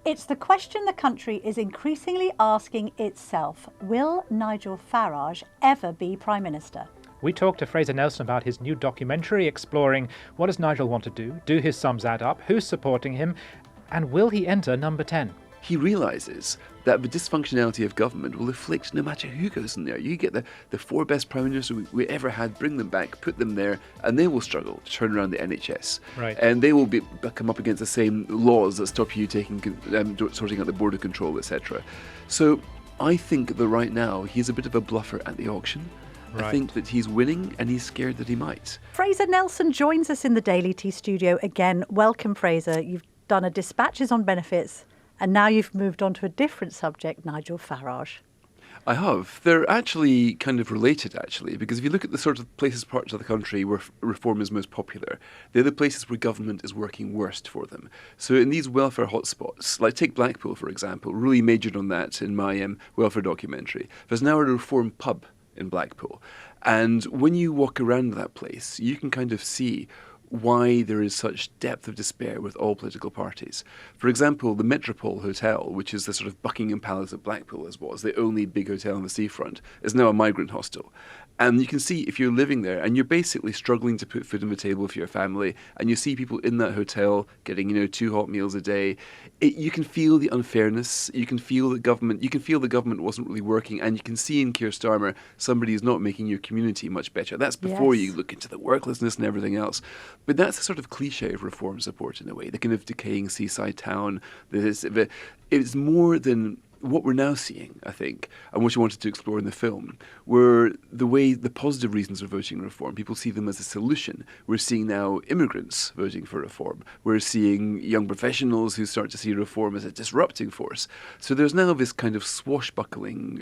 It's the question the country is increasingly asking itself. Will Nigel Farage ever be Prime Minister? We talked to Fraser Nelson about his new documentary exploring what does Nigel want to do his sums add up, who's supporting him, and will he enter number 10? He realises that the dysfunctionality of government will afflict no matter who goes in there. You get the four best prime ministers we ever had, bring them back, put them there, and they will struggle to turn around the NHS. Right. And they will come up against the same laws that stop you sorting out the border control, etc. So I think that right now he's a bit of a bluffer at the auction. Right. I think that he's winning and he's scared that he might. Fraser Nelson joins us in the Daily Tea studio again. Welcome, Fraser. You've done a Dispatches on benefits, and now you've moved on to a different subject, Nigel Farage. I have. They're actually kind of related, because if you look at the sort of parts of the country where reform is most popular, they're the places where government is working worst for them. So in these welfare hotspots, like take Blackpool, for example, really majored on that in my welfare documentary. There's now a reform pub in Blackpool. And when you walk around that place, you can kind of see why there is such depth of despair with all political parties. For example, the Metropole Hotel, which is the sort of Buckingham Palace of Blackpool as was, the only big hotel on the seafront, is now a migrant hostel. And you can see if you're living there and you're basically struggling to put food on the table for your family, and you see people in that hotel getting, 2 hot meals a day, you can feel the unfairness. You can feel the government wasn't really working, and you can see in Keir Starmer somebody who's not making your community much better. That's before you look into the worklessness and everything else. But that's a sort of cliche of reform support in a way. The kind of decaying seaside town. It's more than what we're now seeing, I think, and what you wanted to explore in the film, were the positive reasons for voting reform. People see them as a solution. We're seeing now immigrants voting for reform. We're seeing young professionals who start to see reform as a disrupting force. So there's now this kind of swashbuckling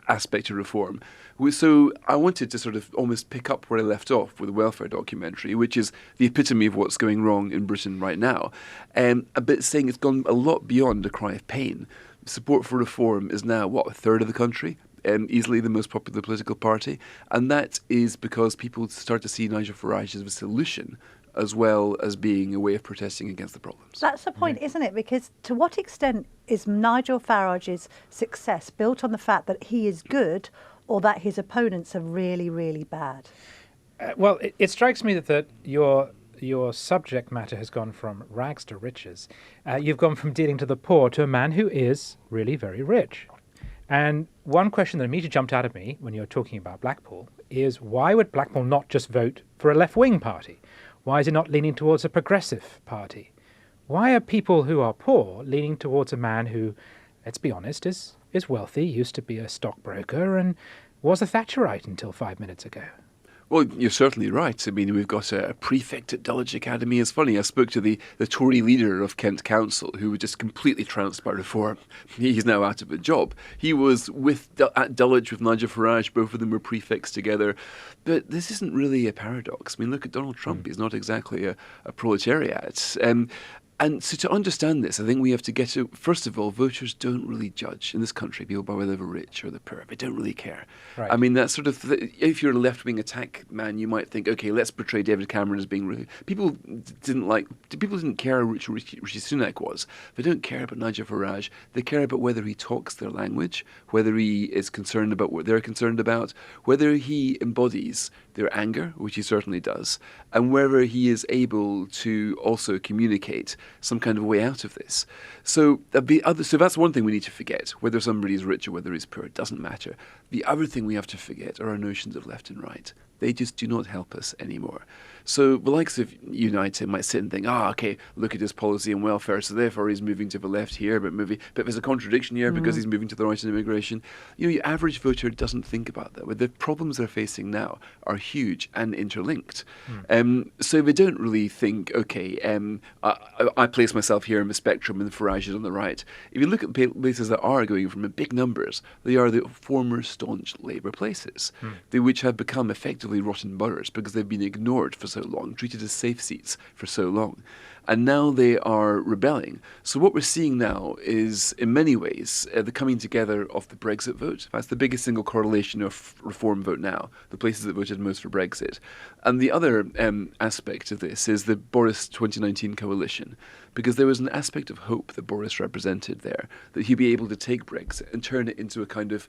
aspect of reform. So I wanted to sort of almost pick up where I left off with the welfare documentary, which is the epitome of what's going wrong in Britain right now, but saying it's gone a lot beyond a cry of pain. Support for reform is now, a third of the country? Easily the most popular political party. And that is because people start to see Nigel Farage as a solution as well as being a way of protesting against the problems. That's the point, isn't it? Because to what extent is Nigel Farage's success built on the fact that he is good or that his opponents are really, really bad? Well, it strikes me that your subject matter has gone from rags to riches. You've gone from dealing to the poor to a man who is really very rich. And one question that immediately jumped out at me when you're talking about Blackpool is, why would Blackpool not just vote for a left-wing party? Why is it not leaning towards a progressive party? Why are people who are poor leaning towards a man who, let's be honest, is wealthy, used to be a stockbroker, and was a Thatcherite until 5 minutes ago? Well, you're certainly right. I mean, we've got a prefect at Dulwich Academy. It's funny, I spoke to the Tory leader of Kent Council, who was just completely trounced by reform. He's now out of a job. He was at Dulwich with Nigel Farage. Both of them were prefects together. But this isn't really a paradox. I mean, look at Donald Trump. He's not exactly a proletariat. And so to understand this, I think we have to get to, first of all, voters don't really judge in this country people by whether they're rich or the poor. They don't really care. Right. I mean, that's sort of, if you're a left-wing attack man, you might think, okay, let's portray David Cameron as being really, people didn't care how rich Rishi Sunak was. They don't care about Nigel Farage. They care about whether he talks their language, whether he is concerned about what they're concerned about, whether he embodies their anger, which he certainly does, and whether he is able to also communicate some kind of way out of this. So that's one thing we need to forget. Whether somebody is rich or whether he's poor, it doesn't matter. The other thing we have to forget are our notions of left and right. They just do not help us anymore. So the likes of United might sit and think, okay, look at his policy on welfare, so therefore he's moving to the left here, but there's a contradiction here because he's moving to the right in immigration. Your average voter doesn't think about that. But the problems they're facing now are huge and interlinked. So they don't really think, okay, I place myself here in the spectrum and Farage is on the right. If you look at the places that are going from big numbers, they are the former staunch Labour places, which have become effectively rotten boroughs because they've been ignored for so long, treated as safe seats for so long. And now they are rebelling. So what we're seeing now is, in many ways, the coming together of the Brexit vote. That's the biggest single correlation of reform vote now, the places that voted most for Brexit. And the other aspect of this is the Boris 2019 coalition, because there was an aspect of hope that Boris represented there, that he'd be able to take Brexit and turn it into a kind of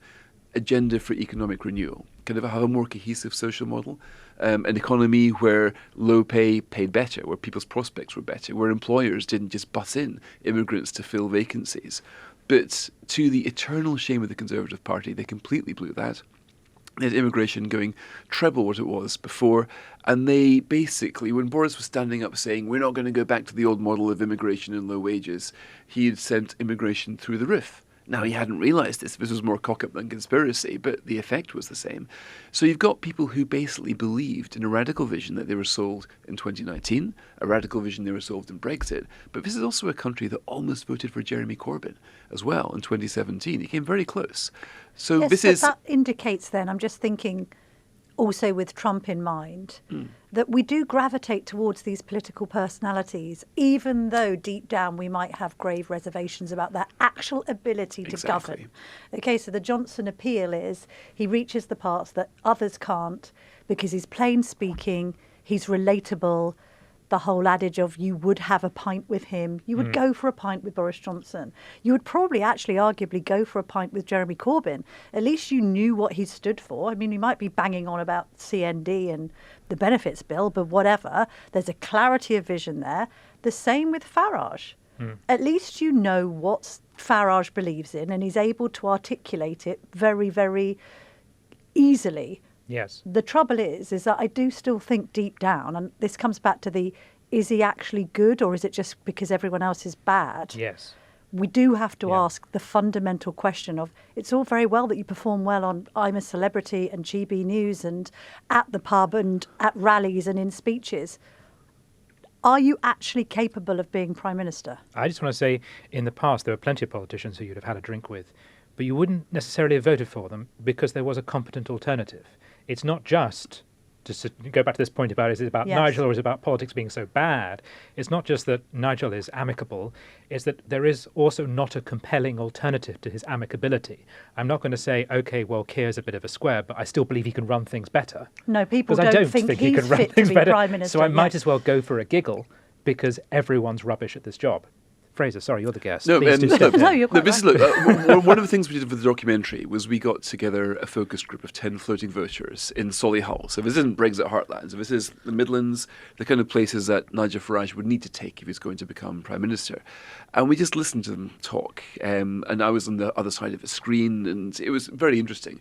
agenda for economic renewal, kind of have a more cohesive social model, an economy where low pay paid better, where people's prospects were better, where employers didn't just bus in immigrants to fill vacancies. But to the eternal shame of the Conservative Party, they completely blew that. They had immigration going treble what it was before, and they basically, when Boris was standing up saying, we're not going to go back to the old model of immigration and low wages, he had sent immigration through the roof. Now, he hadn't realised this. This was more cock-up than conspiracy, but the effect was the same. So you've got people who basically believed in a radical vision that they were sold in 2019, a radical vision they were sold in Brexit. But this is also a country that almost voted for Jeremy Corbyn as well in 2017. He came very close. So yes, this but is... that indicates then, I'm just thinking, also with Trump in mind, that we do gravitate towards these political personalities, even though deep down we might have grave reservations about their actual ability to govern. Okay, so the Johnson appeal is he reaches the parts that others can't because he's plain speaking, he's relatable. The whole adage of you would have a pint with him, you would go for a pint with Boris Johnson. You would probably actually arguably go for a pint with Jeremy Corbyn. At least you knew what he stood for. I mean, you might be banging on about CND and the benefits bill, but whatever. There's a clarity of vision there. The same with Farage. At least you know what Farage believes in, and he's able to articulate it very, very easily. Yes. The trouble is that I do still think deep down, and this comes back to is he actually good, or is it just because everyone else is bad? Yes. We do have to ask the fundamental question of, it's all very well that you perform well on I'm a Celebrity and GB News and at the pub and at rallies and in speeches. Are you actually capable of being Prime Minister? I just want to say, in the past, there were plenty of politicians who you'd have had a drink with, but you wouldn't necessarily have voted for them because there was a competent alternative. It's not just, to go back to this point about, is it about Nigel or is it about politics being so bad? It's not just that Nigel is amicable, it's that there is also not a compelling alternative to his amicability. I'm not going to say, OK, well, Keir's a bit of a square, but I still believe he can run things better. No, people don't think he he's can run fit things to be better. Prime Minister. So I might as well go for a giggle because everyone's rubbish at this job. Fraser, sorry, you're the guest. No, Please do step in. No, you're quite right. One of the things we did with the documentary was we got together a focus group of 10 floating voters in Solihull. So this isn't Brexit heartlands. This is the Midlands, the kind of places that Nigel Farage would need to take if he's going to become Prime Minister. And we just listened to them talk. And I was on the other side of the screen, and it was very interesting.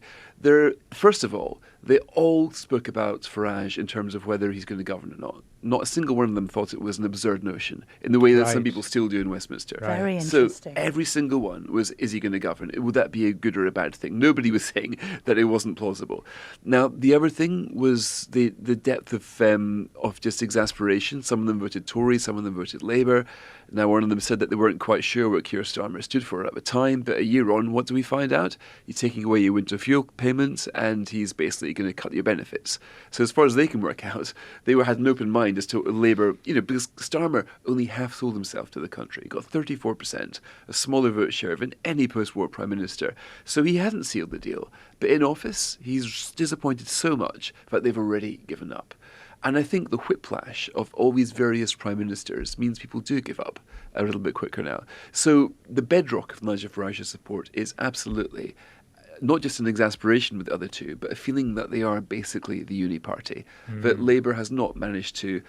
First of all, they all spoke about Farage in terms of whether he's going to govern or not. Not a single one of them thought it was an absurd notion, in the way that some people still do in Westminster. Very interesting. So every single one was, is he going to govern? Would that be a good or a bad thing? Nobody was saying that it wasn't plausible. Now, the other thing was the depth of just exasperation. Some of them voted Tory, some of them voted Labour. Now, one of them said that they weren't quite sure what Keir Starmer stood for at the time, but a year on, what do we find out? He's taking away your winter fuel payments, and he's basically going to cut your benefits. So as far as they can work out, they had an open mind as to Labour, because Starmer only half sold himself to the country. He got 34%, a smaller vote share than any post-war Prime Minister. So he hadn't sealed the deal. But in office, he's disappointed so much that they've already given up. And I think the whiplash of all these various prime ministers means people do give up a little bit quicker now. So the bedrock of Nigel Farage's support is absolutely not just an exasperation with the other two, but a feeling that they are basically the uni party, that Labour has not managed to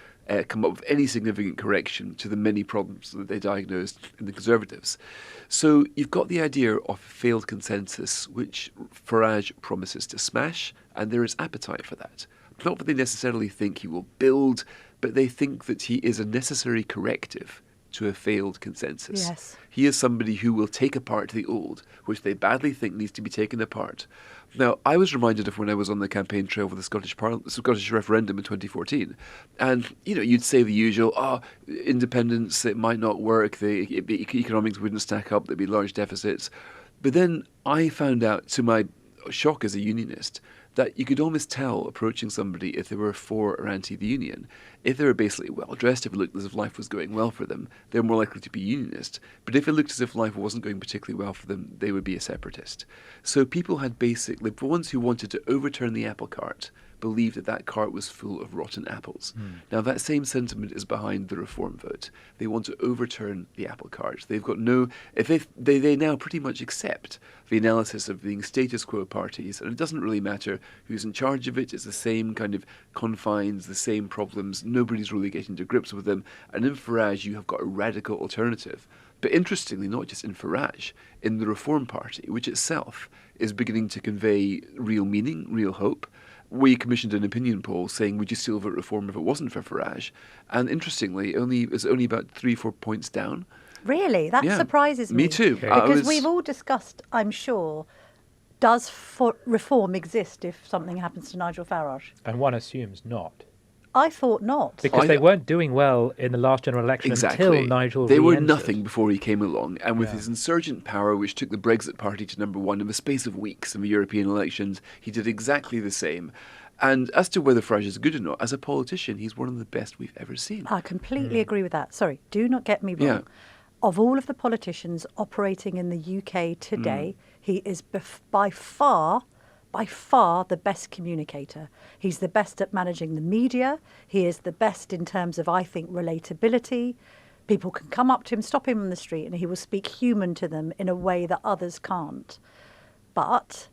come up with any significant correction to the many problems that they diagnosed in the Conservatives. So you've got the idea of a failed consensus, which Farage promises to smash, and there is appetite for that. Not that they necessarily think he will build, but they think that he is a necessary corrective to a failed consensus. Yes. He is somebody who will take apart the old, which they badly think needs to be taken apart. Now, I was reminded of when I was on the campaign trail for the Scottish referendum in 2014. And, you'd say the usual, independence, it might not work, the economics wouldn't stack up, there'd be large deficits. But then I found out, to my shock as a unionist, that you could almost tell approaching somebody if they were for or anti the union. If they were basically well dressed, if it looked as if life was going well for them, they're more likely to be unionist. But if it looked as if life wasn't going particularly well for them, they would be a separatist. So people had basically, the ones who wanted to overturn the apple cart believed that that cart was full of rotten apples. Now that same sentiment is behind the reform vote. They want to overturn the apple cart. They've got no, if they now pretty much accept the analysis of being status quo parties, and it doesn't really matter who's in charge of it. It's the same kind of confines, the same problems. Nobody's really getting to grips with them. And in Farage, you have got a radical alternative. But interestingly, not just in Farage, in the Reform Party, which itself is beginning to convey real meaning, real hope. We commissioned an opinion poll saying, would you still vote Reform if it wasn't for Farage? And interestingly, it's only about 3-4 points down. Really? That surprises me. Me too. Okay. Because we've all discussed, I'm sure, does reform exist if something happens to Nigel Farage? And one assumes not. I thought not. Because they weren't doing well in the last general election until Nigel They were re-entered. nothing before he came along, and with his insurgent power, which took the Brexit party to number one in the space of weeks in the European elections, he did exactly the same. And as to whether Farage is good or not, as a politician, he's one of the best we've ever seen. I completely agree with that. Sorry, do not get me wrong. Yeah. Of all of the politicians operating in the UK today, he is by far the best communicator. He's the best at managing the media. He is the best in terms of, I think, relatability. People can come up to him, stop him on the street, and he will speak human to them in a way that others can't. But,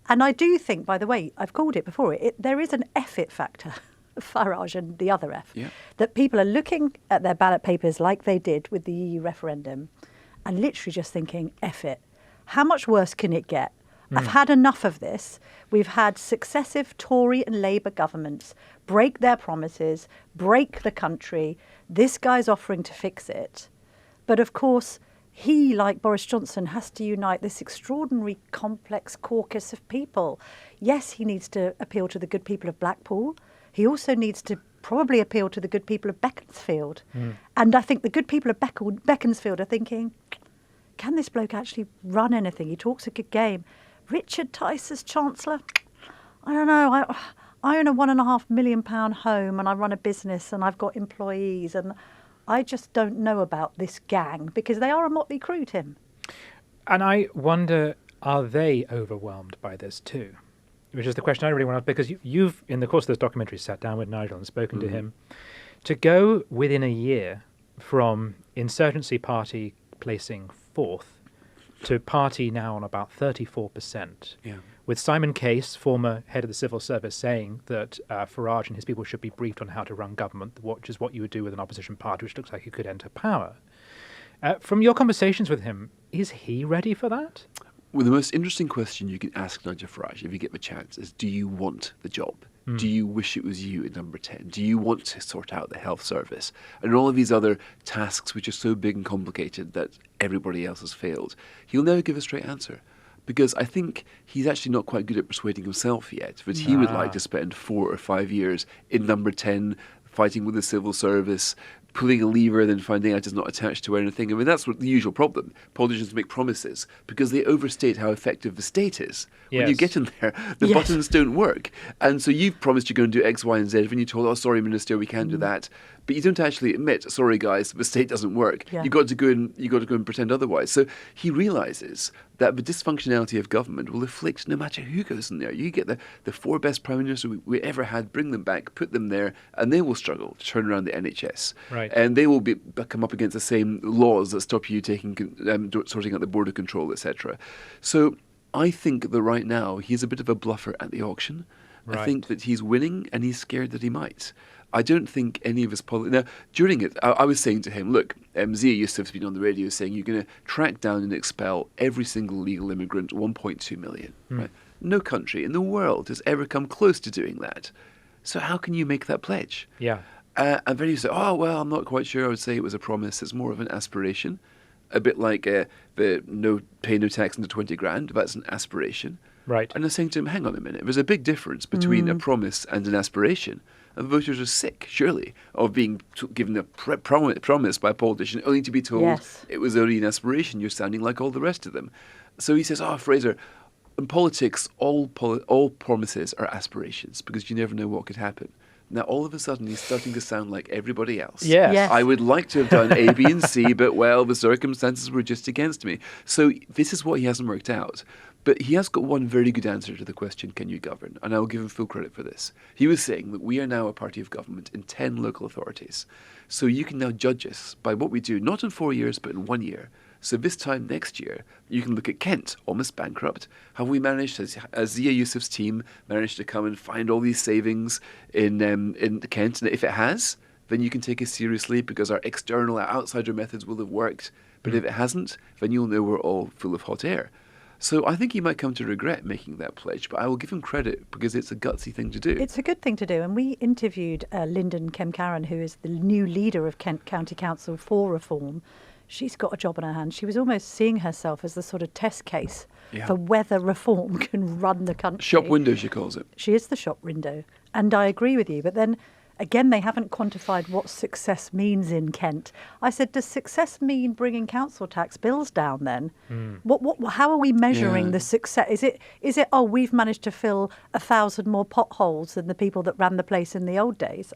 and I do think, by the way, I've called it before, there is an F-it factor, Farage and the other F, that people are looking at their ballot papers like they did with the EU referendum and literally just thinking, F it. How much worse can it get? I've had enough of this. We've had successive Tory and Labour governments break their promises, break the country. This guy's offering to fix it. But of course, he, like Boris Johnson, has to unite this extraordinary complex caucus of people. Yes, he needs to appeal to the good people of Blackpool. He also needs to probably appeal to the good people of Beaconsfield. And I think the good people of Beaconsfield are thinking, can this bloke actually run anything? He talks a good game. Richard Tice as Chancellor? I don't know. I own a £1.5 million home and I run a business and I've got employees and I just don't know about this gang because they are a motley crew, Tim. And I wonder, are they overwhelmed by this too? Which is the question I really want to ask, because you've, in the course of this documentary, sat down with Nigel and spoken to him. To go within a year from insurgency party placing fourth to party now on about 34%, with Simon Case, former head of the civil service, saying that Farage and his people should be briefed on how to run government, which is what you would do with an opposition party, which looks like you could enter power. From your conversations with him, is he ready for that? Well, the most interesting question you can ask Nigel Farage, if you get the chance, is do you want the job? Do you wish it was you at number 10? Do you want to sort out the health service? And all of these other tasks which are so big and complicated that everybody else has failed. He'll never give a straight answer. Because I think he's actually not quite good at persuading himself yet. But he would like to spend 4 or 5 years in number 10, fighting with the civil service, pulling a lever, then finding out it's not attached to anything. I mean, that's what the usual problem. Politicians make promises because they overstate how effective the state is. When you get in there, the buttons don't work. And so you've promised you're going to do X, Y, and Z. When you told, oh, sorry, Minister, we can't do that. But you don't actually admit, sorry, guys, the state doesn't work. You've got to go and pretend otherwise. So he realises that the dysfunctionality of government will afflict no matter who goes in there. You get the 4 best prime ministers we ever had, bring them back, put them there, and they will struggle to turn around the NHS. Right. And they will come up against the same laws that stop you sorting out the border control, etc. So I think that right now he's a bit of a bluffer at the auction. Right. I think that he's winning and he's scared that he might. I don't think any of his now, during it, I was saying to him, look, Zia used to have been on the radio saying you're going to track down and expel every single legal immigrant, 1.2 million. Right? No country in the world has ever come close to doing that. So how can you make that pledge? Yeah. And then you say, oh, well, I'm not quite sure. I would say it was a promise. It's more of an aspiration. A bit like the no pay, no tax under 20 grand. That's an aspiration. Right. And I was saying to him, hang on a minute. There's a big difference between a promise and an aspiration. And voters are sick, surely, of being given a promise by a politician only to be told it was only an aspiration. You're sounding like all the rest of them. So he says, oh, Fraser, in politics, all promises are aspirations because you never know what could happen. Now, all of a sudden, he's starting to sound like everybody else. Yes. I would like to have done A, B, and C, but, well, the circumstances were just against me. So this is what he hasn't worked out. But he has got one very good answer to the question, can you govern? And I will give him full credit for this. He was saying that we are now a party of government in 10 local authorities. So you can now judge us by what we do, not in 4 years, but in 1 year. So this time next year, you can look at Kent, almost bankrupt. Have we managed, has Zia Yusuf's team managed to come and find all these savings in Kent? And if it has, then you can take us seriously because our external, our outsider methods will have worked. But if it hasn't, then you'll know we're all full of hot air. So I think he might come to regret making that pledge, but I will give him credit because it's a gutsy thing to do. It's a good thing to do. And we interviewed Lyndon Kemcaran, who is the new leader of Kent County Council for Reform. She's got a job on her hands. She was almost seeing herself as the sort of test case for whether reform can run the country. Shop window, she calls it. She is the shop window. And I agree with you. But then, again, they haven't quantified what success means in Kent. I said, does success mean bringing council tax bills down then? How are we measuring the success? Is it, oh, we've managed to fill 1,000 more potholes than the people that ran the place in the old days?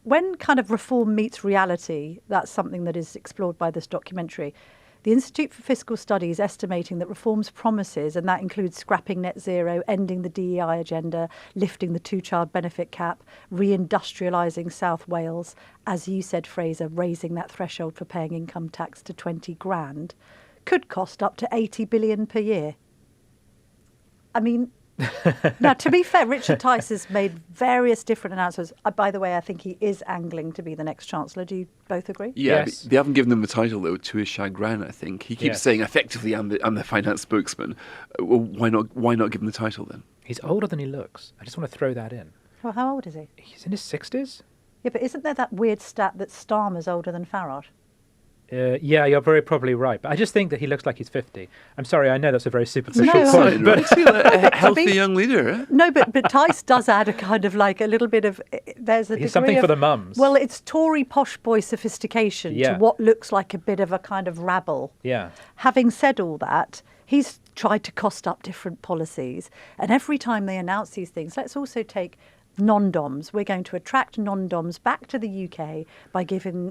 When kind of reform meets reality, that's something that is explored by this documentary. The Institute for Fiscal Studies estimating that reform's promises, and that includes scrapping net zero, ending the DEI agenda, lifting the two-child benefit cap, reindustrialising South Wales, as you said, Fraser, raising that threshold for paying income tax to 20 grand, could cost up to 80 billion per year. I mean, now, to be fair, Richard Tice has made various different announcements. By the way, I think he is angling to be the next Chancellor. Do you both agree? Yeah, Yes. they haven't given him the title, though, to his chagrin, I think. He keeps saying, effectively, I'm the finance spokesman. Well, why not give him the title, then? He's older than he looks. I just want to throw that in. Well, how old is he? He's in his 60s? Yeah, but isn't there that weird stat that Starmer's older than Farage? Yeah, you're very probably right. But I just think that he looks like he's 50. I'm sorry, I know that's a very superficial No, point. But Is he like a healthy young leader, eh? No, but Tice does add a kind of like a little bit of, there's a degree he's something of, for the mums. Well, it's Tory posh boy sophistication to what looks like a bit of a kind of rabble. Yeah. Having said all that, he's tried to cost up different policies. And every time they announce these things, let's also take non-DOMs. We're going to attract non-DOMs back to the UK by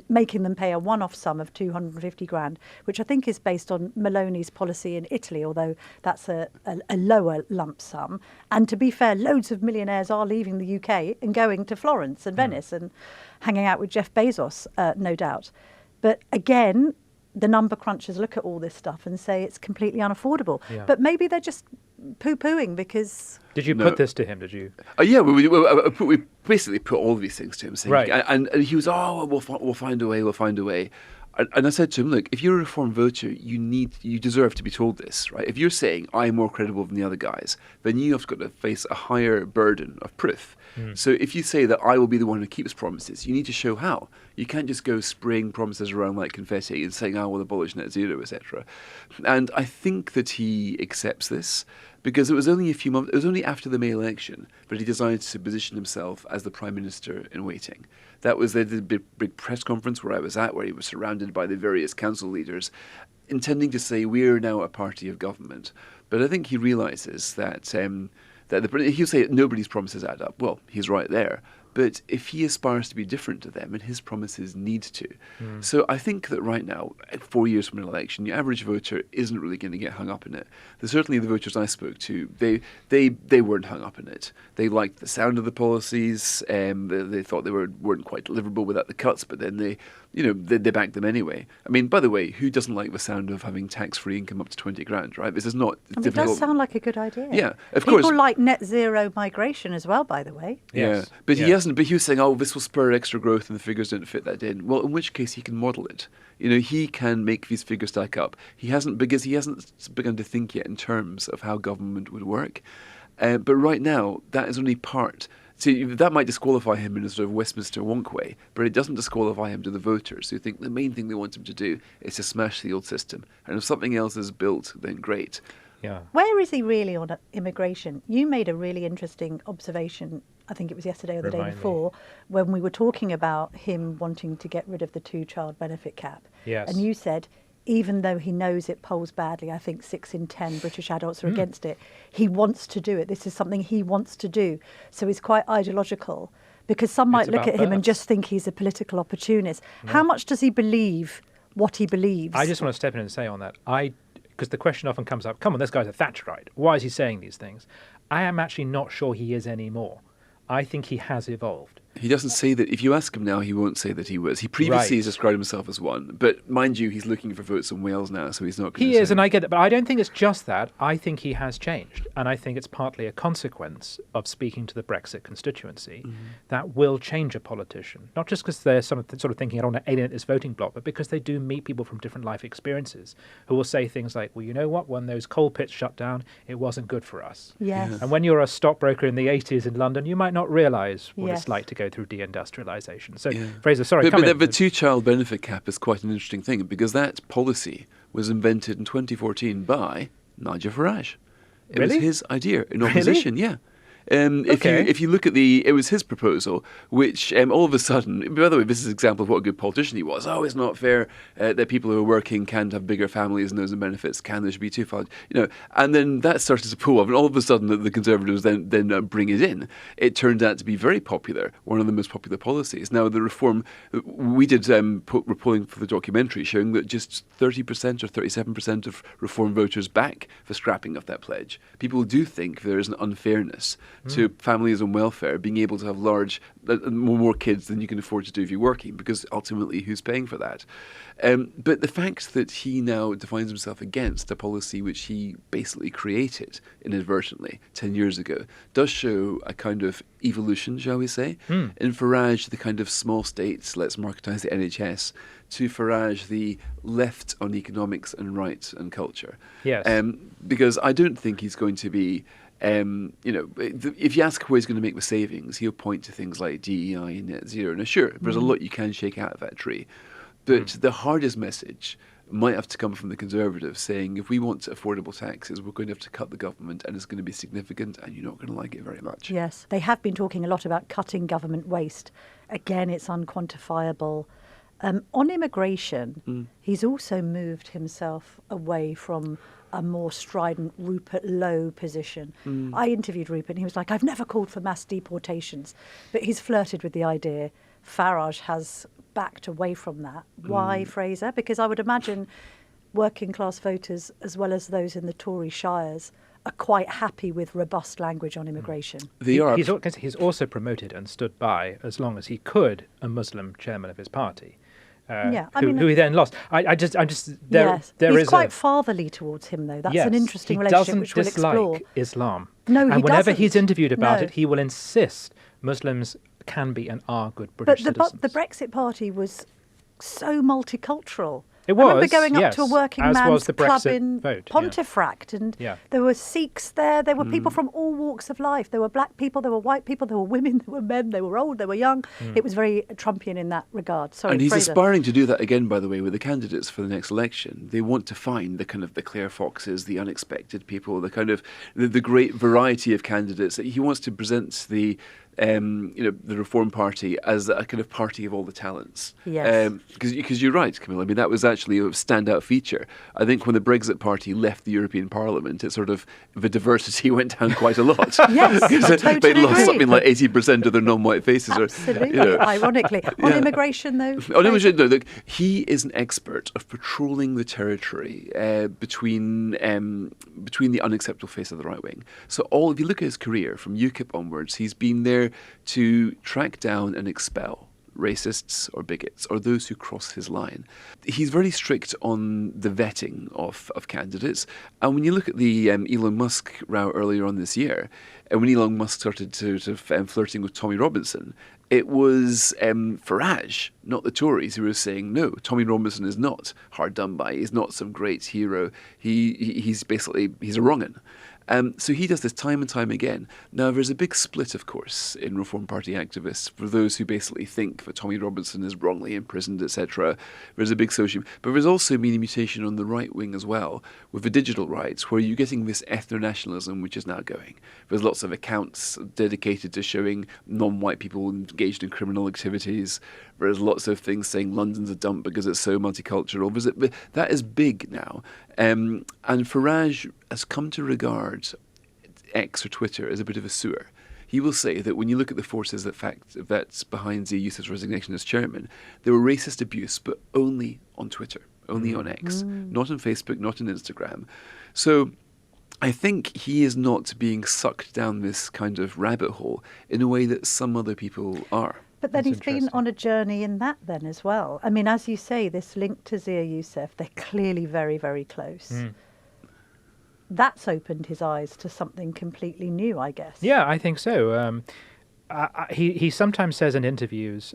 making them pay a one-off sum of 250 grand, which I think is based on Meloni's policy in Italy, although that's a lower lump sum. And to be fair, loads of millionaires are leaving the UK and going to Florence and Venice and hanging out with Jeff Bezos, no doubt. But again, the number crunchers look at all this stuff and say it's completely unaffordable. Yeah. But maybe they're just poo-pooing because... Did you No. put this to him, did you? Yeah, we basically put all of these things to him, saying, Right. and he was, we'll find a way, we'll find a way. And I said to him, look, if you're a reform voter, you deserve to be told this, right? If you're saying I'm more credible than the other guys, then you have got to face a higher burden of proof. So if you say that I will be the one who keeps promises, you need to show how. You can't just go spraying promises around like confetti and saying, we'll abolish net zero, etc. And I think that he accepts this because it was only a few months, it was only after the May election that he decided to position himself as the Prime Minister in waiting. That was the big press conference where I was at, where he was surrounded by the various council leaders, intending to say, we are now a party of government. But I think he realises that he'll say nobody's promises add up. Well, he's right there. But if he aspires to be different to them, and his promises need to. So I think that right now, at 4 years from an election, the average voter isn't really going to get hung up in it. Certainly the voters I spoke to, they weren't hung up in it. They liked the sound of the policies. They thought they weren't quite deliverable without the cuts, but then they backed them anyway. I mean, by the way, who doesn't like the sound of having tax-free income up to 20 grand, right? This is not difficult. It does sound like a good idea. Yeah, of course. People like net zero migration as well, by the way. Yes. Yeah, but Yeah. he hasn't. But he was saying, this will spur extra growth, and the figures don't fit that in. Well, in which case he can model it. He can make these figures stack up. He hasn't begun to think yet in terms of how government would work. But right now, that is only part. See, that might disqualify him in a sort of Westminster wonk way, but it doesn't disqualify him to the voters who think the main thing they want him to do is to smash the old system. And if something else is built, then great. Yeah. Where is he really on immigration? You made a really interesting observation, I think it was yesterday or the day Remind me. before, when we were talking about him wanting to get rid of the two-child benefit cap. Yes. And you said even though he knows it polls badly, I think 6 in 10 British adults are against it, he wants to do it. This is something he wants to do. So he's quite ideological, because some might look at him and just think he's a political opportunist. No. How much does he believe what he believes? I just want to step in and say on that, because the question often comes up, come on, this guy's a Thatcherite. Why is he saying these things? I am actually not sure he is anymore. I think he has evolved. He doesn't say that. If you ask him now, he won't say that he was. He previously has described himself as one. But mind you, he's looking for votes in Wales now, so he's not going to He is, and I get that. But I don't think it's just that. I think he has changed. And I think it's partly a consequence of speaking to the Brexit constituency that will change a politician. Not just because they're sort of thinking, I don't want to alienate this voting bloc, but because they do meet people from different life experiences who will say things like, well, you know what? When those coal pits shut down, it wasn't good for us. Yes. And when you're a stockbroker in the 80s in London, you might not realise what it's like to go through deindustrialisation. So, Fraser, sorry. But the two-child benefit cap is quite an interesting thing, because that policy was invented in 2014 by Nigel Farage. It was his idea in opposition, If you look at it was his proposal, which all of a sudden, by the way, this is an example of what a good politician he was. Oh, it's not fair that people who are working can't have bigger families and those benefits. There should be two-child, and then that started to pull off, and all of a sudden the Conservatives then bring it in. It turned out to be very popular, one of the most popular policies. Now, the reform, we did polling for the documentary showing that just 30% or 37% of reform voters back for scrapping of that pledge. People do think there is an unfairness to families on welfare being able to have more kids than you can afford to do if you're working, because ultimately who's paying for that? But the fact that he now defines himself against a policy which he basically created inadvertently 10 years ago does show a kind of evolution, shall we say. In Farage, the kind of small states, let's marketise the NHS, to Farage, the left on economics and right and culture. Yes. Because I don't think he's going to be... if you ask where he's going to make the savings, he'll point to things like DEI and net zero. Now, sure, there's a lot you can shake out of that tree. But the hardest message might have to come from the Conservatives, saying if we want affordable taxes, we're going to have to cut the government, and it's going to be significant, and you're not going to like it very much. Yes, they have been talking a lot about cutting government waste. Again, it's unquantifiable. On immigration, he's also moved himself away from a more strident Rupert Lowe position. I interviewed Rupert and he was like, I've never called for mass deportations, but he's flirted with the idea. Farage has backed away from that. Why, Fraser? Because I would imagine working class voters, as well as those in the Tory shires, are quite happy with robust language on immigration. They are. He's also promoted and stood by, as long as he could, a Muslim chairman of his party. Who he then lost. He's quite fatherly towards him, though. That's an interesting relationship which we'll explore. He doesn't dislike Islam. No, and whenever he's interviewed about it, he will insist Muslims can be and are good British citizens. But the Brexit Party was so multicultural. It was. I remember going up to a working man's club in vote, Pontefract, and there were Sikhs there. There were people from all walks of life. There were black people, there were white people, there were women, there were men, they were old, they were young. It was very Trumpian in that regard. Sorry, and he's Fraser. aspiring to do that again, by the way, with the candidates for the next election. They want to find the kind of the Claire Foxes, the unexpected people, the kind of the great variety of candidates. He wants to present the Reform Party as a kind of party of all the talents. Yes. Because you're right, Camilla. I mean, that was actually a standout feature. I think when the Brexit Party left the European Parliament, it sort of, the diversity went down quite a lot. Yes, I totally They lost agree. something like 80% of their non-white faces. Absolutely, ironically. On immigration, though? On immigration, though, look, he is an expert of patrolling the territory between the unacceptable face of the right wing. So if you look at his career, from UKIP onwards, he's been there to track down and expel racists or bigots or those who cross his line. He's very strict on the vetting of candidates. And when you look at the Elon Musk row earlier on this year, and when Elon Musk started to flirting with Tommy Robinson, it was Farage, not the Tories, who were saying, no, Tommy Robinson is not hard done by. He's not some great hero. He's a wrong-un. So he does this time and time again. Now, there's a big split, of course, in Reform Party activists for those who basically think that Tommy Robinson is wrongly imprisoned, etc. There's a big social... But there's also been a mutation on the right wing as well, with the digital rights, where you're getting this ethno-nationalism which is now going. There's lots of accounts dedicated to showing non-white people in engaged in criminal activities. There's lots of things saying London's a dump because it's so multicultural. But that is big now. And Farage has come to regard X or Twitter as a bit of a sewer. He will say that when you look at the forces that's behind the Youssef's resignation as chairman, there were racist abuse, but only on Twitter, only on X, not on Facebook, not on Instagram. So I think he is not being sucked down this kind of rabbit hole in a way that some other people are. But then That's he's been on a journey in that then as well. I mean, as you say, this link to Zia Youssef, they're clearly very, very close. That's opened his eyes to something completely new, I guess. Yeah, I think so. He sometimes says in interviews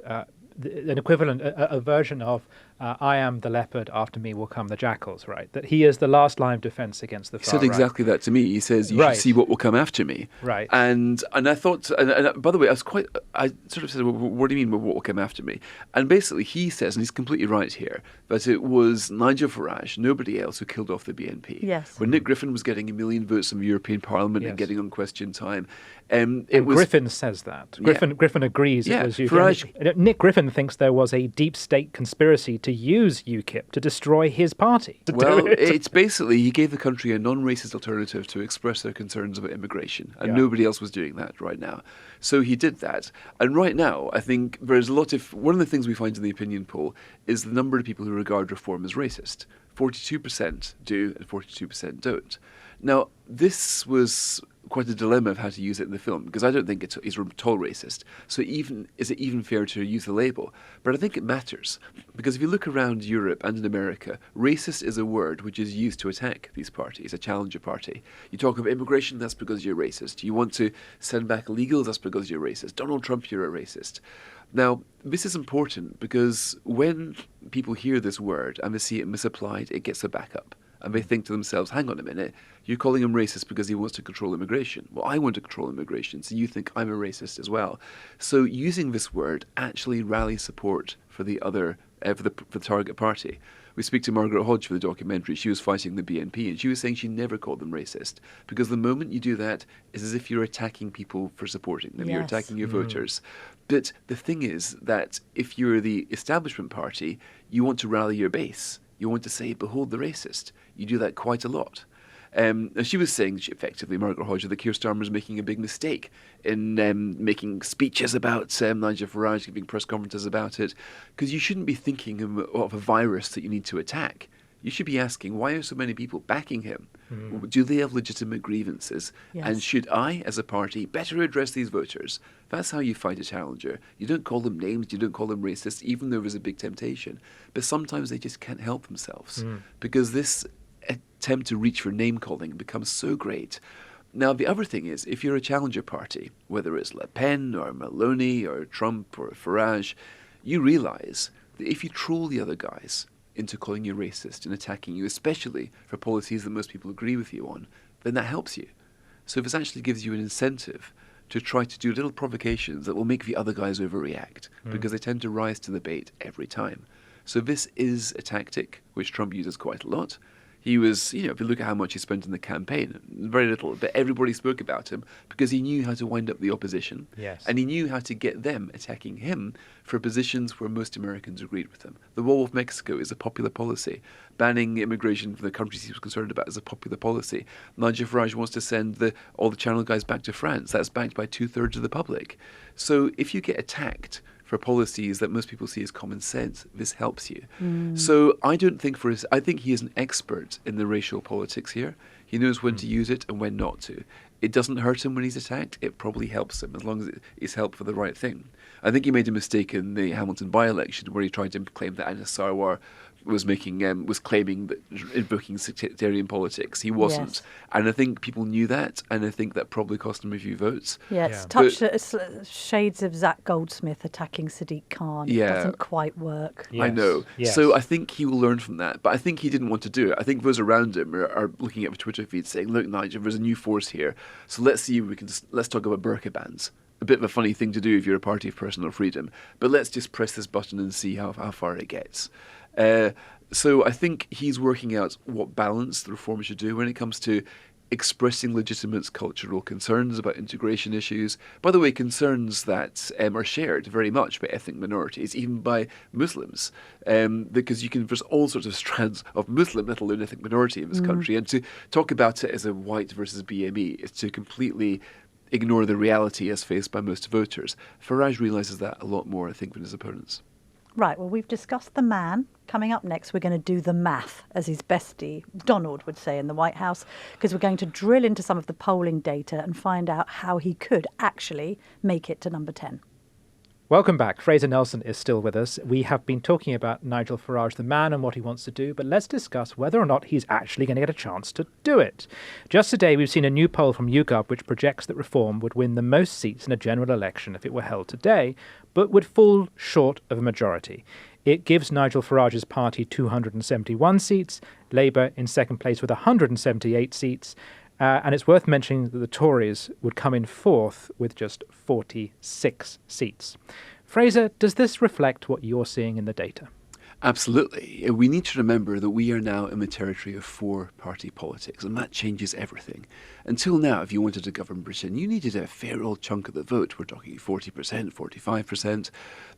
an equivalent, a version of I am the leopard, after me will come the jackals, right? That he is the last line of defense against the He far said exactly that to me. He says, you should see what will come after me. Right. And I thought, and by the way, I sort of said, well, what do you mean what will come after me? And basically he says, and he's completely right here, that it was Nigel Farage, nobody else, who killed off the BNP. Yes. When Nick Griffin was getting 1 million votes in the European Parliament and getting on Question Time. Griffin says that. Griffin agrees it was UKIP. Nick Griffin thinks there was a deep state conspiracy to use UKIP to destroy his party. It's basically he gave the country a non-racist alternative to express their concerns about immigration, and nobody else was doing that right now. So he did that. And right now, I think there's a lot of... One of the things we find in the opinion poll is the number of people who regard reform as racist. 42% do and 42% don't. Now, this was quite a dilemma of how to use it in the film, because I don't think it's at all racist. So is it even fair to use the label? But I think it matters, because if you look around Europe and in America, racist is a word which is used to attack these parties, a challenger party. You talk of immigration, that's because you're racist. You want to send back illegals, that's because you're racist. Donald Trump, you're a racist. Now, this is important because when people hear this word and they see it misapplied, it gets a backup. And they think to themselves, hang on a minute, you're calling him racist because he wants to control immigration. Well, I want to control immigration, so you think I'm a racist as well. So using this word actually rallies support for the other, for the target party. We speak to Margaret Hodge for the documentary. She was fighting the BNP, and she was saying she never called them racist, because the moment you do that, it's as if you're attacking people for supporting them. You're attacking your voters. But the thing is that if you're the establishment party, you want to rally your base. You want to say, behold the racist. You do that quite a lot. And she was saying, effectively, Margaret Hodge, that Keir Starmer's making a big mistake in making speeches about Nigel Farage, giving press conferences about it, because you shouldn't be thinking of a virus that you need to attack. You should be asking, why are so many people backing him? Do they have legitimate grievances? Yes. And should I, as a party, better address these voters? That's how you fight a challenger. You don't call them names, you don't call them racist, even though there's a big temptation. But sometimes they just can't help themselves, because this attempt to reach for name-calling becomes so great. Now, the other thing is, if you're a challenger party, whether it's Le Pen or Maloney or Trump or Farage, you realise that if you troll the other guys into calling you racist and attacking you, especially for policies that most people agree with you on, then that helps you. So this actually gives you an incentive to try to do little provocations that will make the other guys overreact, because they tend to rise to the bait every time. So this is a tactic which Trump uses quite a lot. He was, if you look at how much he spent in the campaign, very little, but everybody spoke about him because he knew how to wind up the opposition. Yes. And he knew how to get them attacking him for positions where most Americans agreed with him. The wall with Mexico is a popular policy. Banning immigration from the countries he was concerned about is a popular policy. Nigel Farage wants to send all the Channel guys back to France. That's backed by 2/3 of the public. So if you get attacked for policies that most people see as common sense, this helps you. So I think he is an expert in the racial politics here. He knows when to use it and when not to. It doesn't hurt him when he's attacked. It probably helps him, as long as it is help for the right thing. I think he made a mistake in the Hamilton by-election where he tried to claim that Anas Sarwar was claiming that invoking sectarian politics. He wasn't. Yes. And I think people knew that, and I think that probably cost him a few votes. Yeah, it's shades of Zach Goldsmith attacking Sadiq Khan. It doesn't quite work. Yes. I know. Yes. So I think he will learn from that. But I think he didn't want to do it. I think those around him are looking at the Twitter feed saying, look, Nigel, there's a new force here. So let's see if let's talk about burqa bans. A bit of a funny thing to do if you're a party of personal freedom. But let's just press this button and see how far it gets. So I think he's working out what balance the reform should do when it comes to expressing legitimate cultural concerns about integration issues. By the way, concerns that are shared very much by ethnic minorities, even by Muslims, because there's all sorts of strands of Muslim, let alone ethnic minority in this country. And to talk about it as a white versus BME is to completely ignore the reality as faced by most voters. Farage realises that a lot more, I think, than his opponents. Right, well, we've discussed the man. Coming up next, we're going to do the math, as his bestie Donald would say in the White House, because we're going to drill into some of the polling data and find out how he could actually make it to number 10. Welcome back. Fraser Nelson is still with us. We have been talking about Nigel Farage, the man, and what he wants to do, but let's discuss whether or not he's actually going to get a chance to do it. Just today, we've seen a new poll from YouGov which projects that Reform would win the most seats in a general election if it were held today, but would fall short of a majority. It gives Nigel Farage's party 271 seats, Labour in second place with 178 seats, and it's worth mentioning that the Tories would come in fourth with just 46 seats. Fraser, does this reflect what you're seeing in the data? Absolutely. We need to remember that we are now in the territory of four-party politics, and that changes everything. Until now, if you wanted to govern Britain, you needed a fair old chunk of the vote. We're talking 40%, 45%.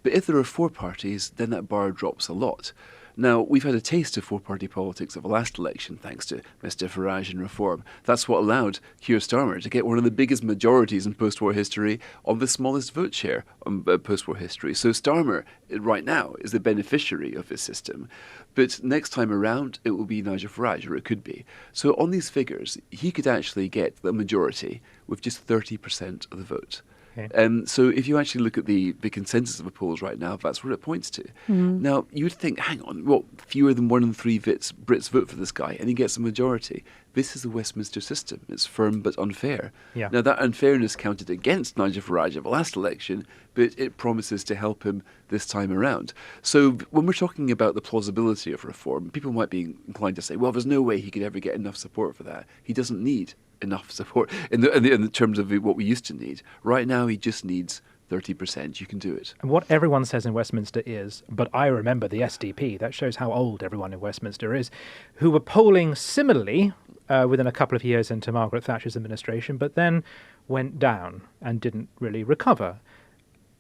But if there are four parties, then that bar drops a lot. Now, we've had a taste of four-party politics of the last election, thanks to Mr Farage and Reform. That's what allowed Keir Starmer to get one of the biggest majorities in post-war history on the smallest vote share in post-war history. So Starmer, right now, is the beneficiary of this system. But next time around, it will be Nigel Farage, or it could be. So on these figures, he could actually get the majority with just 30% of the vote. Okay. So if you actually look at the consensus of the polls right now, that's what it points to. Now, you would think, hang on, what, fewer than 1 in 3 Brits vote for this guy, and he gets a majority. This is the Westminster system. It's firm but unfair. Yeah. Now, that unfairness counted against Nigel Farage at the last election, but it promises to help him this time around. So when we're talking about the plausibility of Reform, people might be inclined to say, well, there's no way he could ever get enough support for that. He doesn't need enough support in the terms of what we used to need. Right now, he just needs 30%. You can do it. And what everyone says in Westminster is, but I remember the SDP, that shows how old everyone in Westminster is, who were polling similarly within a couple of years into Margaret Thatcher's administration, but then went down and didn't really recover.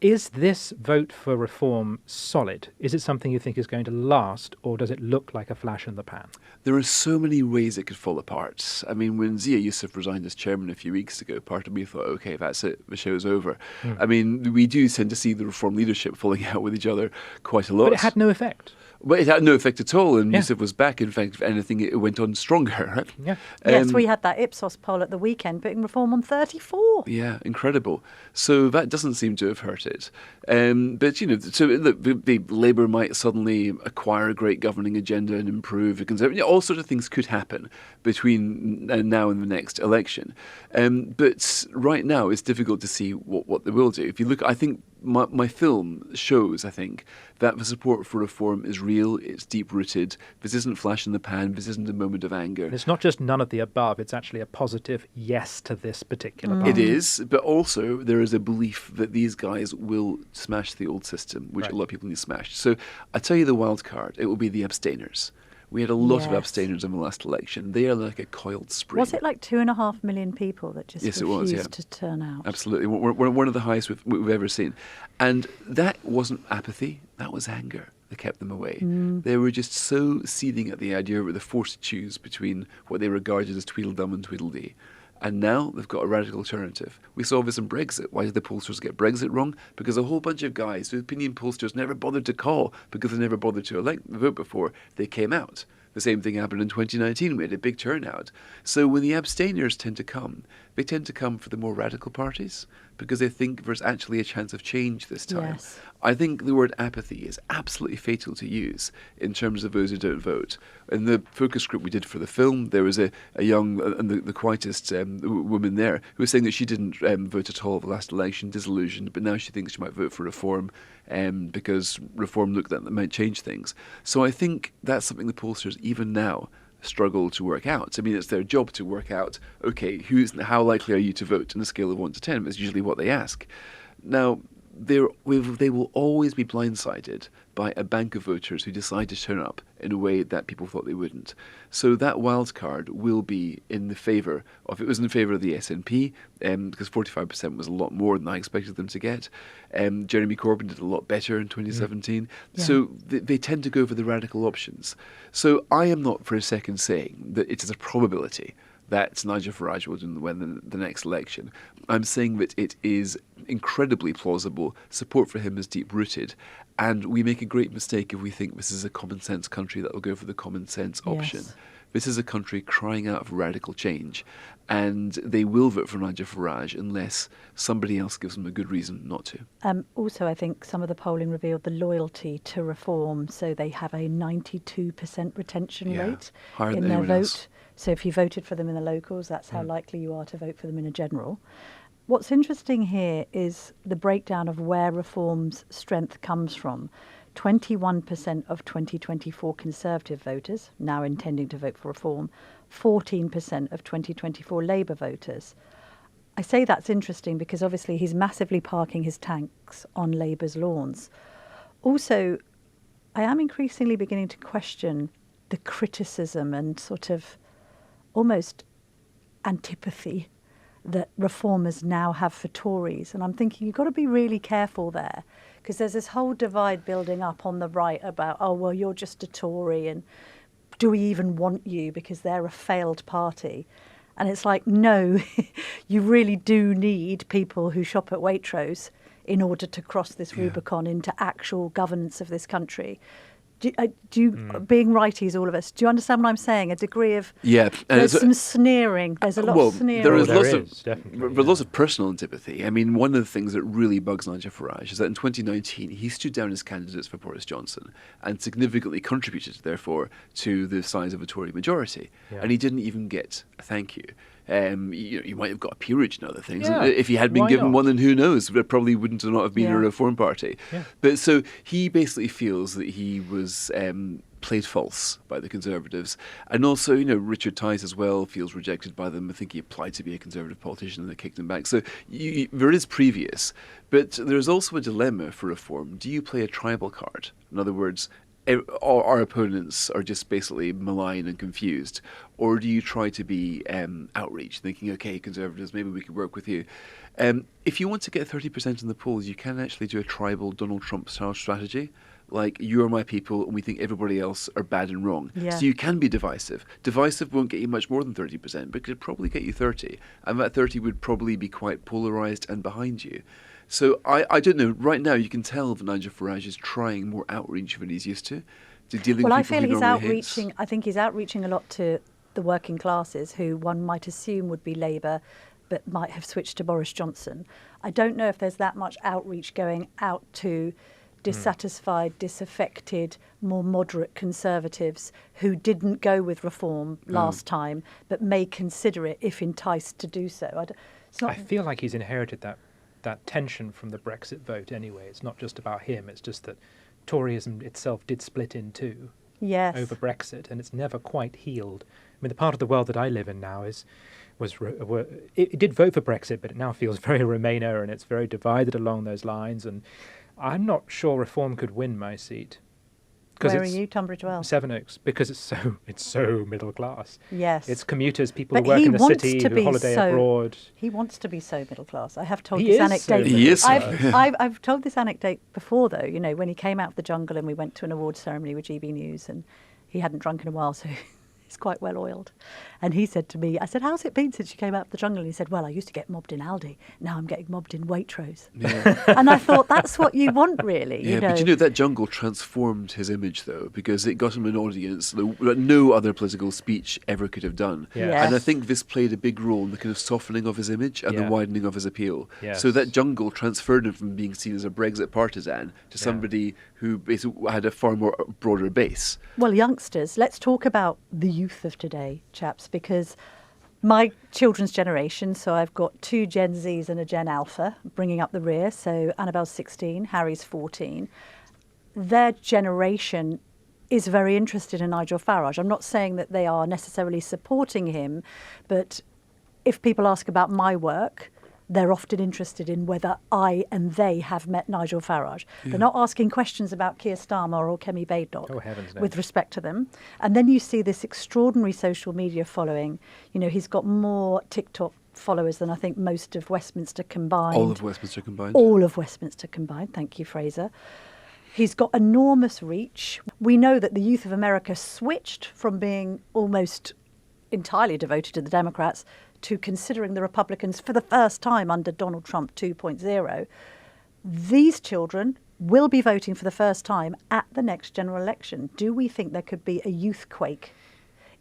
Is this vote for Reform solid? Is it something you think is going to last, or does it look like a flash in the pan? There are so many ways it could fall apart. I mean, when Zia Youssef resigned as chairman a few weeks ago, part of me thought, OK, that's it, the show's over. I mean, we do tend to see the Reform leadership falling out with each other quite a lot. But it had no effect. Well, it had no effect at all, and Youssef was back. In fact, if anything, it went on stronger. Right? Yeah. Yes, we had that Ipsos poll at the weekend, putting Reform on 34. Yeah, incredible. So that doesn't seem to have hurt it. But, you know, so look, the Labour might suddenly acquire a great governing agenda and improve the Conservative. All sorts of things could happen between now and the next election. But right now, it's difficult to see what they will do. If you look, I think my film shows, I think, that the support for Reform is real, it's deep-rooted. This isn't flash in the pan, this isn't a moment of anger. It's not just none of the above, it's actually a positive yes to this particular part. It is, but also there is a belief that these guys will smash the old system, which a lot of people need smashed. So I tell you the wild card, it will be the abstainers. We had a lot of abstainers in the last election. They are like a coiled spring. Was it like 2.5 million people that just refused to turn out? Absolutely. One of the highest we've ever seen. And that wasn't apathy, that was anger that kept them away. They were just so seething at the idea of the forced to choose between what they regarded as Tweedledum and Tweedledee. And now they've got a radical alternative. We saw this in Brexit. Why did the pollsters get Brexit wrong? Because a whole bunch of guys who opinion pollsters never bothered to call because they never bothered to vote before, they came out. The same thing happened in 2019. We had a big turnout. So when the abstainers tend to come, they tend to come for the more radical parties because they think there's actually a chance of change this time. Yes. I think the word apathy is absolutely fatal to use in terms of those who don't vote. In the focus group we did for the film, there was a young and the quietest woman there who was saying that she didn't vote at all the last election, disillusioned, but now she thinks she might vote for Reform because Reform looked like that might change things. So I think that's something the pollsters, even now, struggle to work out. I mean, it's their job to work out, okay, how likely are you to vote on a scale of 1 to 10? That's usually what they ask. Now, they will always be blindsided by a bank of voters who decide to turn up in a way that people thought they wouldn't. So that wild card will be in the favour of, it was in favour of the SNP, because 45% was a lot more than I expected them to get. Jeremy Corbyn did a lot better in 2017. Yeah. So they tend to go for the radical options. So I am not for a second saying that it is a probability that Nigel Farage will win the next election. I'm saying that it is incredibly plausible, support for him is deep-rooted, and we make a great mistake if we think this is a common-sense country that will go for the common-sense option. Yes. This is a country crying out for radical change, and they will vote for Nigel Farage unless somebody else gives them a good reason not to. Also, I think some of the polling revealed the loyalty to Reform, so they have a 92% retention rate higher in than their anyone vote. else. So if you voted for them in the locals, that's how likely you are to vote for them in a general. What's interesting here is the breakdown of where Reform's strength comes from. 21% of 2024 Conservative voters now intending to vote for Reform, 14% of 2024 Labour voters. I say that's interesting because obviously he's massively parking his tanks on Labour's lawns. Also, I am increasingly beginning to question the criticism and sort of almost antipathy that reformers now have for Tories. And I'm thinking you've got to be really careful there, because there's this whole divide building up on the right about, oh, well, you're just a Tory and do we even want you because they're a failed party? And it's like, no, you really do need people who shop at Waitrose in order to cross this Rubicon into actual governance of this country. Being righties, all of us, do you understand what I'm saying? A degree of there's some sneering. There's a lot of sneering. There is definitely, lots of personal antipathy. I mean, one of the things that really bugs Nigel Farage is that in 2019 he stood down as candidates for Boris Johnson and significantly contributed, therefore, to the size of a Tory majority, and he didn't even get a thank you. You might have got a peerage and other things. Yeah, if he had been given one, then who knows? There probably wouldn't have been a Reform Party. Yeah. But so he basically feels that he was played false by the Conservatives. And also, Richard Tice as well feels rejected by them. I think he applied to be a Conservative politician and they kicked him back. So there is previous. But there's also a dilemma for Reform. Do you play a tribal card? In other words, our opponents are just basically malign and confused, or do you try to be outreach, thinking, okay, Conservatives, maybe we could work with you? If you want to get 30% in the polls, you can actually do a tribal Donald Trump style strategy, like you are my people and we think everybody else are bad and wrong. Yeah. So you can be divisive. Divisive won't get you much more than 30%, but it could probably get you 30, and that 30 would probably be quite polarised and behind you. So I don't know. Right now, you can tell that Nigel Farage is trying more outreach than he's used to dealing with people I feel he he's normally outreaching. hates. I think he's outreaching a lot to the working classes, who one might assume would be Labour, but might have switched to Boris Johnson. I don't know if there's that much outreach going out to dissatisfied, disaffected, more moderate Conservatives who didn't go with Reform last time, but may consider it if enticed to do so. I feel like he's inherited that tension from the Brexit vote anyway. It's not just about him, it's just that Toryism itself did split in two over Brexit, and it's never quite healed. I mean, the part of the world that I live in now it did vote for Brexit, but it now feels very Remainer, and it's very divided along those lines, and I'm not sure Reform could win my seat. Where are you, Tunbridge Wells? Sevenoaks, because it's so middle class. Yes. It's commuters, people But who work he in the wants city, to who be holiday so- abroad. He wants to be so middle class. I have told He this is so anecdote. middle He is. class. I've told this anecdote before, though. When he came out of the jungle and we went to an awards ceremony with GB News, and he hadn't drunk in a while, so he's quite well oiled. And he said to me, I said, how's it been since you came out of the jungle? And he said, well, I used to get mobbed in Aldi. Now I'm getting mobbed in Waitrose. Yeah. And I thought, that's what you want, really. Yeah, but that jungle transformed his image, though, because it got him an audience that no other political speech ever could have done. Yeah. Yes. And I think this played a big role in the kind of softening of his image and the Yeah. widening of his appeal. Yes. So that jungle transferred him from being seen as a Brexit partisan to somebody who basically had a far more broader base. Well, youngsters, let's talk about the youth of today, chaps, because my children's generation, so I've got 2 Gen Zs and a Gen Alpha bringing up the rear. So Annabelle's 16, Harry's 14. Their generation is very interested in Nigel Farage. I'm not saying that they are necessarily supporting him, but if people ask about my work, they're often interested in whether I and they have met Nigel Farage. They're not asking questions about Keir Starmer or Kemi Badenoch Oh, heavens no. with respect to them. And then you see this extraordinary social media following. You know, he's got more TikTok followers than I think most of Westminster combined. All of Westminster combined. All of Westminster combined. Thank you, Fraser. He's got enormous reach. We know that the youth of America switched from being almost entirely devoted to the Democrats to considering the Republicans for the first time under Donald Trump 2.0. These children will be voting for the first time at the next general election. Do we think there could be a youth quake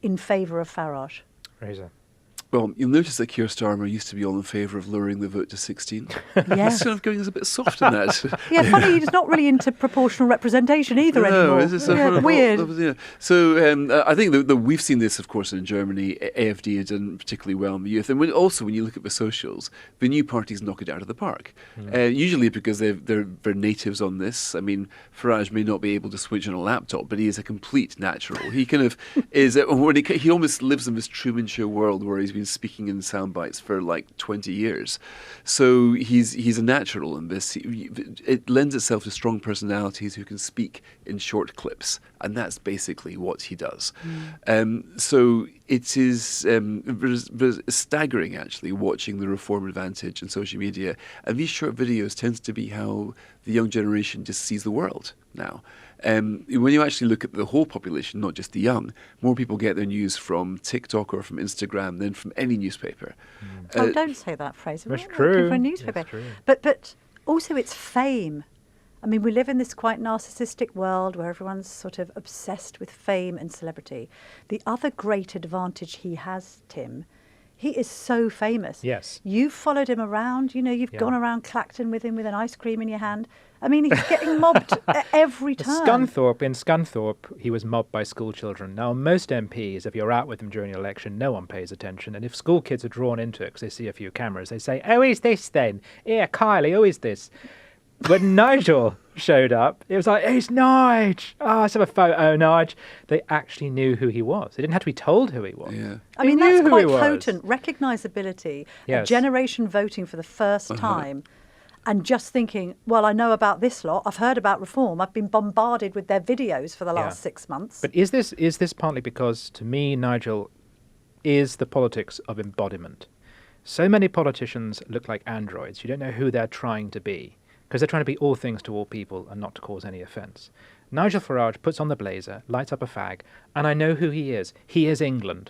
in favour of Farage? Fraser. Well, you'll notice that Keir Starmer used to be all in favour of lowering the vote to 16. Yes. He's kind of going a bit soft on that. Yeah, funny, he's not really into proportional representation either anymore. It's Weird. Yeah. So I think that we've seen this, of course, in Germany. AfD has done particularly well in the youth. And when you look at the socials, the new parties knock it out of the park. Usually because they're natives on this. I mean, Farage may not be able to switch on a laptop, but he is a complete natural. He kind of is, he almost lives in this Truman Show world where he's been speaking in sound bites for like 20 years. So he's a natural in this. It lends itself to strong personalities who can speak in short clips, and that's basically what he does. So it is staggering, actually, watching the reform advantage in social media. And these short videos tends to be how the young generation just sees the world now. When you actually look at the whole population, not just the young, more people get their news from TikTok or from Instagram than from any newspaper. Don't say that, Fraser. That's We're not true. looking for a newspaper. That's true. But also it's fame. I mean, we live in this quite narcissistic world where everyone's sort of obsessed with fame and celebrity. The other great advantage he has, Tim, he is so famous. Yes. You've followed him around. You know, you've Yeah. gone around Clacton with him with an ice cream in your hand. I mean, he's getting mobbed at every In turn. Scunthorpe, he was mobbed by school children. Now, most MPs, if you're out with them during an election, no one pays attention. And if school kids are drawn into it because they see a few cameras, they say, "Oh, is this then? Here, Kylie, who is this?" When Nigel showed up, it was like, "It's Nige. Oh, let's have a photo, Nige." They actually knew who he was. They didn't have to be told who he was. Yeah. I mean, They knew that's who quite he was. potent. Recognisability, a Yes. generation voting for the first time and just thinking, well, I know about this lot. I've heard about reform. I've been bombarded with their videos for the last 6 months. But is this partly because, to me, Nigel is the politics of embodiment? So many politicians look like androids. You don't know who they're trying to be, because they're trying to be all things to all people and not to cause any offence. Nigel Farage puts on the blazer, lights up a fag, and I know who he is. He is England.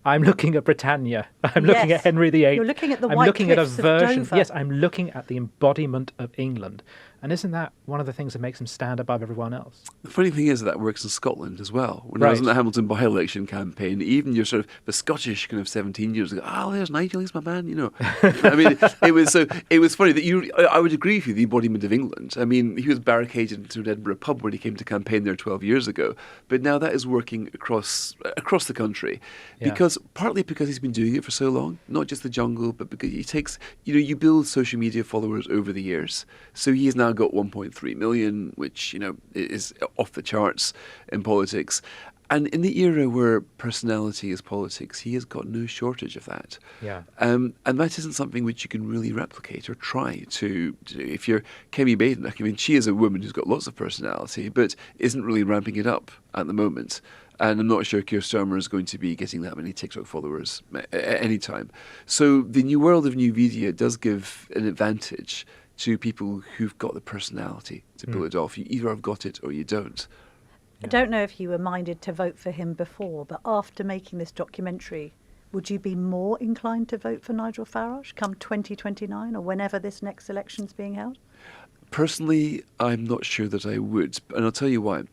I'm looking at Britannia. I'm looking Yes. at Henry VIII. You're looking at the I'm White looking at a Cliffs of version. Dover. Yes, I'm looking at the embodiment of England. And isn't that one of the things that makes him stand above everyone else? The funny thing is that works in Scotland as well. When I was in the Hamilton by-election campaign, even your sort of the Scottish kind of 17-years ago, "Oh, there's Nigel, he's my man," you know. I mean, it was funny that I would agree with you, the embodiment of England. I mean, he was barricaded into an Edinburgh pub when he came to campaign there 12 years ago, but now that is working across the country, partly because he's been doing it for so long, not just the jungle, but because he takes, you build social media followers over the years. So he has now got 1.3 million, which, is off the charts in politics. And in the era where personality is politics, he has got no shortage of that. Yeah. And that isn't something which you can really replicate or try to do. If you're Kemi Badenoch, I mean, she is a woman who's got lots of personality, but isn't really ramping it up at the moment. And I'm not sure Keir Starmer is going to be getting that many TikTok followers at any time. So the new world of new media does give an advantage to people who've got the personality to pull it off. You either have got it or you don't. I don't know if you were minded to vote for him before, but after making this documentary, would you be more inclined to vote for Nigel Farage come 2029 or whenever this next election's being held? Personally, I'm not sure that I would, and I'll tell you why.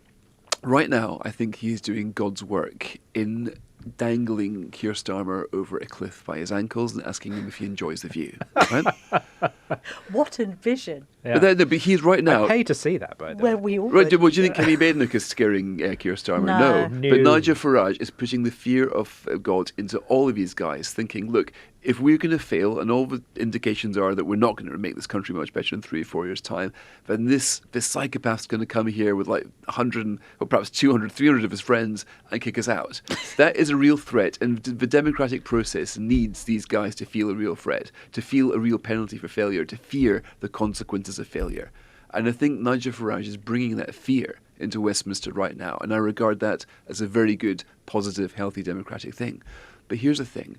Right now, I think he's doing God's work in dangling Keir Starmer over a cliff by his ankles and asking him if he enjoys the view. Right? What a vision. Yeah. But he's right now. I pay to see that, by the Well, way. we all Right, would. well, do you think Kenny Badenoch is scaring Keir Starmer? No. No. But Nigel Farage is putting the fear of God into all of these guys, thinking, look, if we're going to fail, and all the indications are that we're not going to make this country much better in 3 or 4 years' time, then this psychopath's going to come here with like 100 or perhaps 200, 300 of his friends and kick us out. That is a real threat, and the democratic process needs these guys to feel a real threat, to feel a real penalty for failure, to fear the consequences of failure. And I think Nigel Farage is bringing that fear into Westminster right now, and I regard that as a very good, positive, healthy democratic thing. But here's the thing.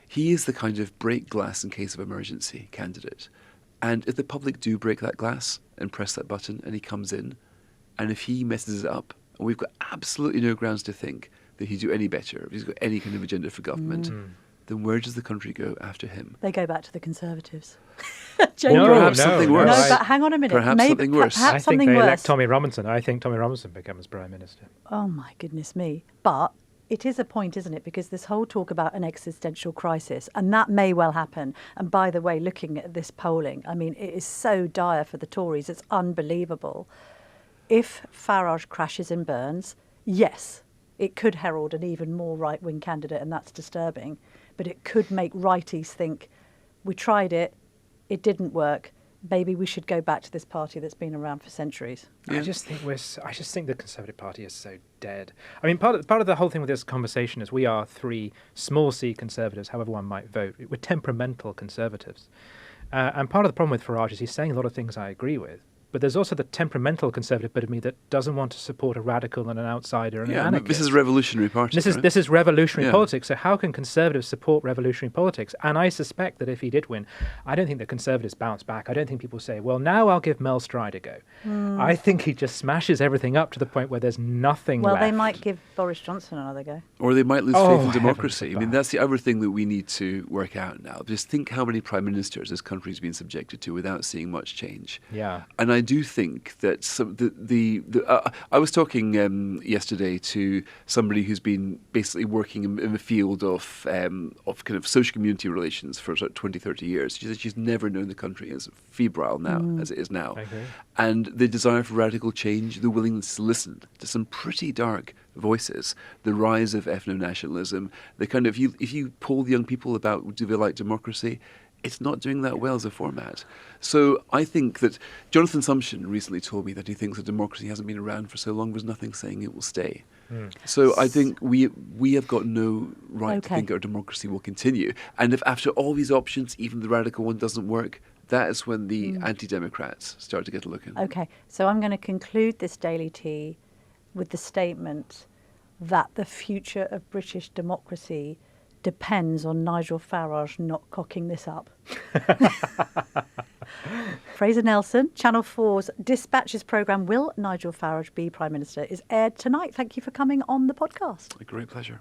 He is the kind of break glass in case of emergency candidate. And if the public do break that glass and press that button and he comes in, and if he messes it up, and we've got absolutely no grounds to think that he'd do any better, if he's got any kind of agenda for government, then where does the country go after him? They go back to the Conservatives. No, Genuinely. perhaps something worse. No, but hang on a minute. Perhaps Maybe, something worse. Perhaps I think something they worse. elect Tommy Robinson. I think Tommy Robinson becomes Prime Minister. Oh, my goodness me. But it is a point, isn't it? Because this whole talk about an existential crisis, and that may well happen. And by the way, looking at this polling, I mean, it is so dire for the Tories. It's unbelievable. If Farage crashes and burns, yes, it could herald an even more right-wing candidate, and that's disturbing. But it could make righties think, we tried it, it didn't work. Maybe we should go back to this party that's been around for centuries. Yeah. I just think the Conservative Party is so dead. I mean, part of the whole thing with this conversation is we are 3 small C Conservatives, however one might vote. We're temperamental Conservatives. And part of the problem with Farage is he's saying a lot of things I agree with. But there's also the temperamental Conservative bit of me that doesn't want to support a radical and an outsider and an anarchist. This is revolutionary party. This is revolutionary Yeah. politics. So how can Conservatives support revolutionary politics? And I suspect that if he did win, I don't think the Conservatives bounce back. I don't think people say, well, now I'll give Mel Stride a go. I think he just smashes everything up to the point where there's nothing Well, left. they might give Boris Johnson another go. Or they might lose Oh, faith in heavens democracy. I mean, above. that's the other thing that we need to work out now. Just think how many prime ministers this country's been subjected to without seeing much change. Yeah. And I do think that I was talking yesterday to somebody who's been basically working in the field of kind of social community relations for sort of 20, 30 years. She said she's never known the country as febrile now as it is now. I agree. And the desire for radical change, the willingness to listen to some pretty dark voices, the rise of ethno-nationalism, the kind of, if you poll the young people about do they like democracy, it's not doing that well as a format. So I think that Jonathan Sumption recently told me that he thinks that democracy hasn't been around for so long, there's nothing saying it will stay. So I think we have got no right to think our democracy will continue. And if after all these options, even the radical one doesn't work, that is when the anti-democrats start to get a look in. Okay, so I'm going to conclude this Daily Tea with the statement that the future of British democracy depends on Nigel Farage not cocking this up. Fraser Nelson, Channel 4's Dispatches programme, Will Nigel Farage be Prime Minister, is aired tonight. Thank you for coming on the podcast. A great pleasure.